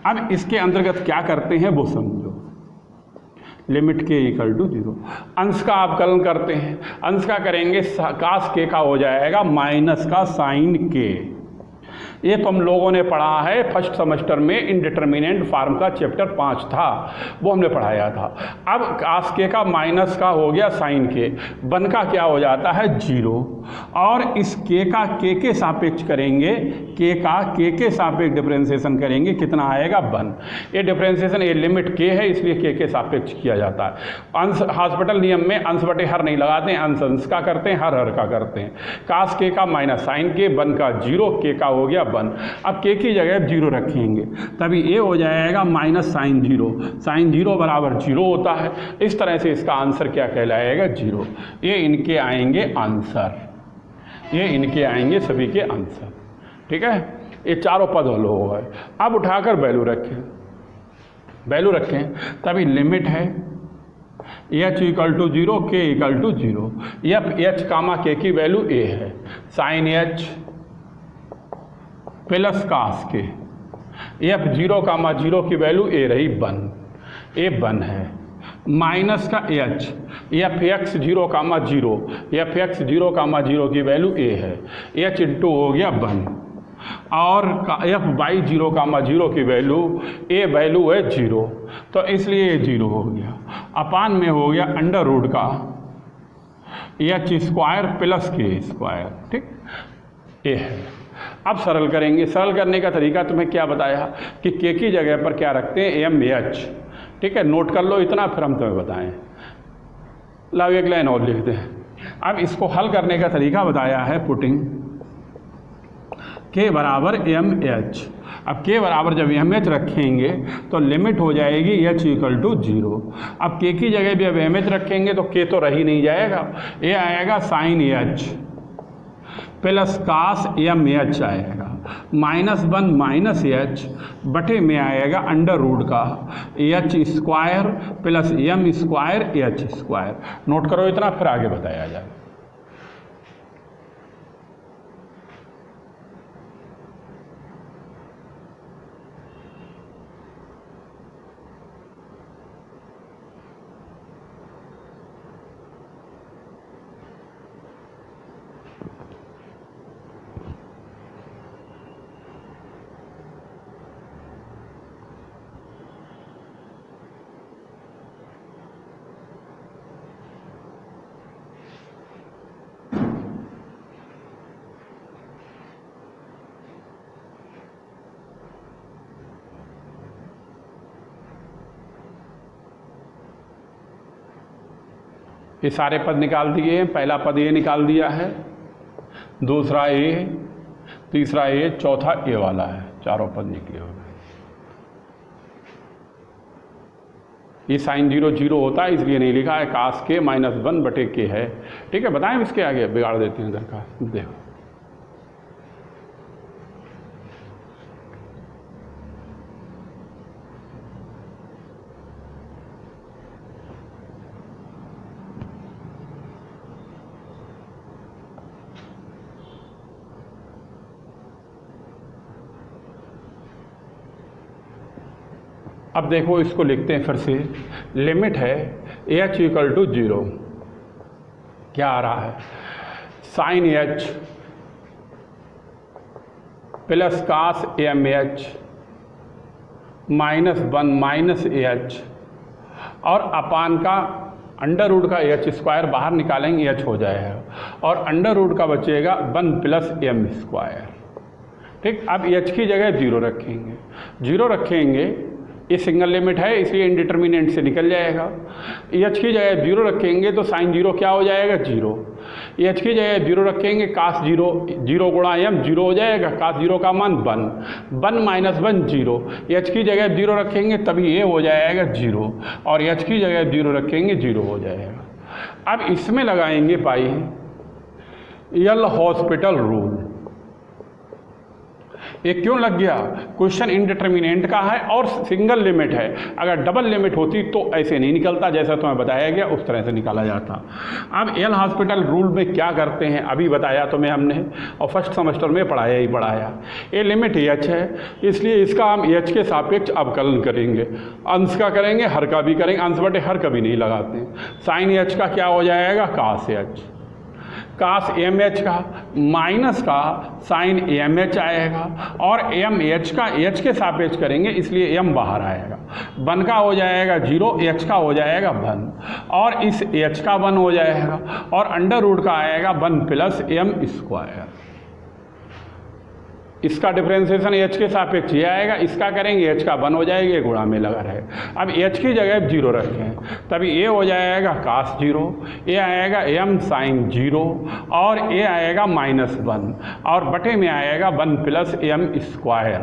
अब इसके अंतर्गत क्या करते हैं वो समझो। लिमिट के इक्वल टू 0, अंश का अवकलन करते हैं, अंश का करेंगे कास के का हो जाएगा माइनस का साइन के। ये तुम लोगों ने पढ़ा है फर्स्ट सेमेस्टर में, इंडिटरमिनेंट फार्म का चैप्टर 5 था, वो हमने पढ़ाया था। अब कास के का माइनस का हो गया साइन के, 1 का क्या हो जाता है 0 और इस के का के सापेक्ष करेंगे, के सापेक्ष डिफरेंशिएशन करेंगे, कितना आएगा 1। ये डिफरेंशिएशन ये लिमिट के है इसलिए के सापेक्ष किया जाता है। अंश हॉस्पिटल नियम में अंश बटे हर नहीं लगाते हैं, अंश का करते हैं, हर का करते हैं। कास के का माइनस साइन के, 1 का 0, के का हो गया 1। अब के की जगह 0 रखेंगे, तभी ये हो जाएगा माइनस साइन 0, साइन 0 बराबर 0 होता है। इस तरह से इसका आंसर क्या कहलाएगा 0। ये इनके आएंगे आंसर, ये इनके आएंगे सभी के आंसर। ठीक है, ये चारों पद हल हो गए। अब उठाकर वैल्यू रखें, तभी लिमिट है एच इक्वल टू 0, के इक्वल टू 0। एफ एच के की वैल्यू ए है, साइन एच प्लस कास के, एफ 0, 0 की वैल्यू ए रही 1, ए 1 है, माइनस का H F x 0, 0, F x 0, 0 की वैल्यू ए है, एच इंटू हो गया 1 और एफ बाई 0, 0 की वैल्यू ए वैल्यू है 0 तो इसलिए 0 हो गया। अपान में हो गया अंडर रूट का H square plus K square. ठीक, ए है। अब सरल करेंगे, सरल करने का तरीका तुम्हें क्या बताया कि के की जगह पर क्या रखते हैं एम एच। ठीक है, नोट कर लो इतना, फिर हम तुम्हें बताएं। लाओ एक लाइन और लिख दें। अब इसको हल करने का तरीका बताया है, पुटिंग के बराबर एम एच। अब के बराबर जब एम एच रखेंगे तो लिमिट हो जाएगी एच इक्वल टू 0। अब के की जगह भी अब एम एच रखेंगे तो के तो रह ही नहीं जाएगा, ये आएगा sine h plus cos m h आएगा, -1 माइनस एच बटे में आएगा अंडर रूट का H square plus M square h square. Note करो इतना, फिर आगे बताया जाए। ये सारे पद निकाल दिए हैं। पहला पद ये निकाल दिया है, दूसरा ए, तीसरा ए, चौथा ए वाला है। चारों पद निकले हो गए। ये साइन 0 0 होता है इसलिए नहीं लिखा है, कास के -1 बटे के है। ठीक है, बताएं इसके आगे बिगाड़ देते हैं इधर का। देखो अब देखो इसको लिखते हैं फिर से। लिमिट है h = 0, क्या आ रहा है, sine h plus cos m h -1 minus h और अपान का अंडर रूट का एच स्क्वायर बाहर निकालेंगे, एच हो जाएगा और अंडर रूट का बचेगा 1 प्लस एम स्क्वायर। ठीक, अब एच की जगह 0 रखेंगे। 0 रखेंगे, ये सिंगल लिमिट है इसलिए इंडिटरमिनेंट से निकल जाएगा। एच की जगह 0 रखेंगे तो साइन 0 क्या हो जाएगा, 0। एच की जगह 0 रखेंगे, कास 0, 0 गुणा एम 0 हो जाएगा, कास 0 का मान 1 माइनस 1 0। एच की जगह 0 रखेंगे तभी ये हो जाएगा 0 और एच की जगह 0 रखेंगे 0 हो जाएगा। अब इसमें लगाएंगे पाई एल हॉस्पिटल रूल। ये क्यों लग गया, क्वेश्चन इनडिटरमिनेंट का है और सिंगल लिमिट है। अगर डबल लिमिट होती तो ऐसे नहीं निकलता, जैसा तुम्हें बताया गया उस तरह से निकाला जाता। अब एल हॉस्पिटल रूल में क्या करते हैं अभी बताया तुम्हें हमने, और फर्स्ट सेमेस्टर में पढ़ाया ही पढ़ाया। ये लिमिट एच है इसलिए इसका हम एच के सापेक्ष अवकलन करेंगे। अंश का करेंगे, हर का भी करेंगे, अंश बटे हर कभी नहीं लगाते। साइन एच का क्या हो जाएगा, कास एच, कास एम एच का माइनस का साइन एम एच आएगा और एम एच का एच के सापेक्ष करेंगे इसलिए एम बाहर आएगा। 1 का हो जाएगा 0, एच का हो जाएगा 1 और इस एच का 1 हो जाएगा और अंडर रूट का आएगा 1 प्लस एम स्क्वायर। इसका डिफरेंशिएशन एच के सापेक्ष ये आएगा, इसका करेंगे एच का 1 हो जाएगा, ये गुणा में लगा रहे। अब एच की जगह 0 रखें तभी ये हो जाएगा कास 0, ये आएगा एम साइन 0 और ये आएगा -1 और बटे में आएगा 1 प्लस एम स्क्वायर।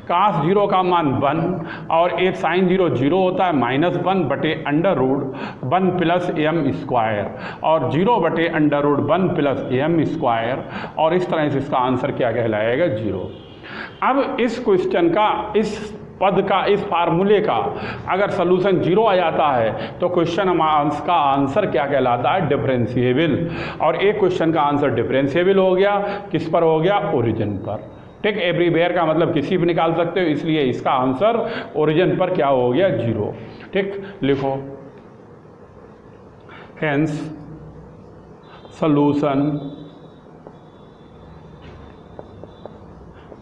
कास 0 का मान 1 और ये साइन 0 0 होता है, -1 बटे under root 1 plus M square और 0 बटे under root 1 plus M square और इस तरह से इसका आंसर क्या कहलाएगा, 0। अब इस क्वेश्चन का, इस पद का, इस फार्मूले का अगर सॉल्यूशन 0 आ जाता है तो क्वेश्चन का आंसर क्या कहलाता है, डिफरेंशिएबल। और एक क्वेश्चन का आंसर डिफरेंशिएबल हो गया, किस पर हो गया, ओरिजिन पर। ठीक, एवरीवेयर का मतलब किसी भी निकाल सकते हो, इसलिए इसका आंसर ओरिजिन पर क्या हो गया, 0। ठीक, लिखो hence solution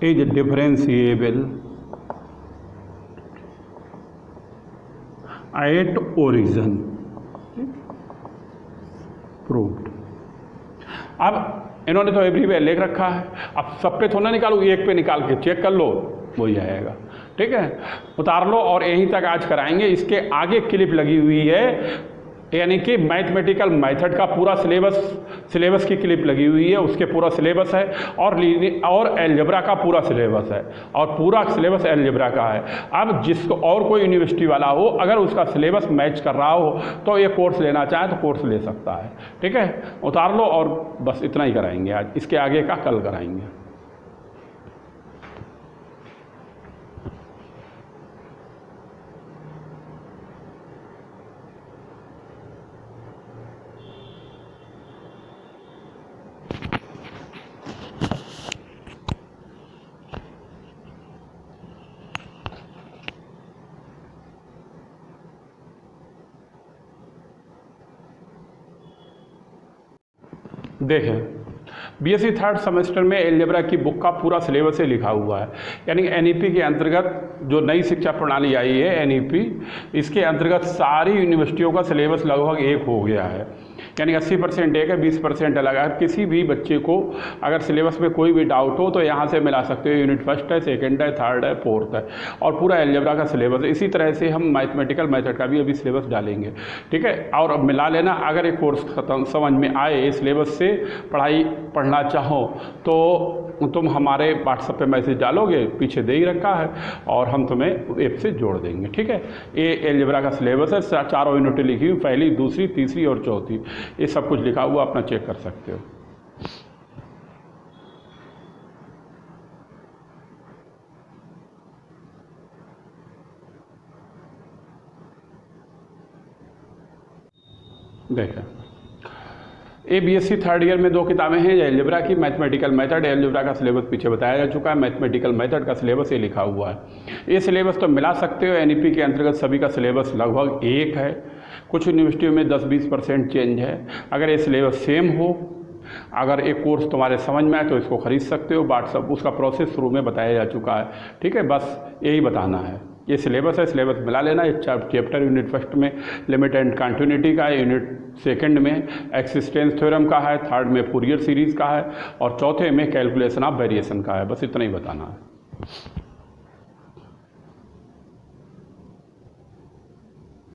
is differentiable at origin, proved। अब इन्होंने तो एवरीवेयर लिख रखा है, अब सब पे थोड़ा निकालो, एक पे निकाल के चेक कर लो, वो ही आएगा। ठीक है, उतार लो और यहीं तक आज कराएंगे। इसके आगे क्लिप लगी हुई है यानी कि मैथमेटिकल मेथड का पूरा सिलेबस की क्लिप लगी हुई है, उसके पूरा सिलेबस है, और एलजेब्रा का पूरा सिलेबस है, और पूरा सिलेबस एलजेब्रा का है। अब जिसको और कोई यूनिवर्सिटी वाला हो, अगर उसका सिलेबस मैच कर रहा हो तो ये कोर्स लेना चाहे तो कोर्स ले सकता है। ठीक है, उतार लो, और बस इतना ही कराएंगे आज, इसके आगे का कल कराएंगे। देखें, बीएससी थर्ड सेमेस्टर में एलजेब्रा की बुक का पूरा सिलेबस ही लिखा हुआ है। यानी एनईपी के अंतर्गत जो नई शिक्षा प्रणाली आई है एनईपी, इसके अंतर्गत सारी यूनिवर्सिटियों का सिलेबस लगभग एक हो गया है। यानी 80% एक है, 20% अलग है। किसी भी बच्चे को अगर सिलेबस में कोई भी डाउट हो तो यहाँ से मिला सकते हो। यूनिट फर्स्ट है, सेकंड है, थर्ड है, फोर्थ है, और पूरा एलजेब्रा का सिलेबस। इसी तरह से हम मैथमेटिकल मेथड का भी अभी सिलेबस डालेंगे। ठीक है, और मिला लेना। अगर एक कोर्स खत्म समझ में आए, सिलेबस से पढ़ना चाहो तो तुम हमारे व्हाट्सएप पे मैसेज डालोगे, पीछे दे ही रखा है, और हम तुम्हें ऐप से जोड़ देंगे। ठीक है, ये एलजेब्रा का सिलेबस है। चारों यूनिटें लिखी हुई, पहली, दूसरी, तीसरी और चौथी, ये सब कुछ लिखा हुआ, अपना चेक कर सकते हो। देखें, ये बीएससी थर्ड ईयर में 2 किताबें हैं, एलजेब्रा की, मैथमेटिकल मेथड। एलजेब्रा का सिलेबस पीछे बताया जा चुका है, मैथमेटिकल मेथड का सिलेबस ये लिखा हुआ है। ये सिलेबस तो मिला सकते हो। एनईपी के अंतर्गत सभी का सिलेबस लगभग एक है। कुछ यूनिवर्सिटियों में 10-20% चेंज है। अगर ये सिलेबस सेम हो, अगर एक कोर्स तुम्हारे समझ में आए तो इसको खरीद सकते हो। व्हाट्सअप उसका प्रोसेस शुरू में बताया जा चुका है। ठीक है, बस यही बताना है। ये सिलेबस है, सिलेबस मिला लेना। ये चैप्टर यूनिट फर्स्ट में लिमिट एंड कंटिन्यूटी का है, यूनिट सेकंड में एक्सिस्टेंस थ्योरम का है, थर्ड में फूरियर सीरीज़ का है, और चौथे में कैलकुलेशन ऑफ वेरिएशन का है। बस इतना ही बताना है।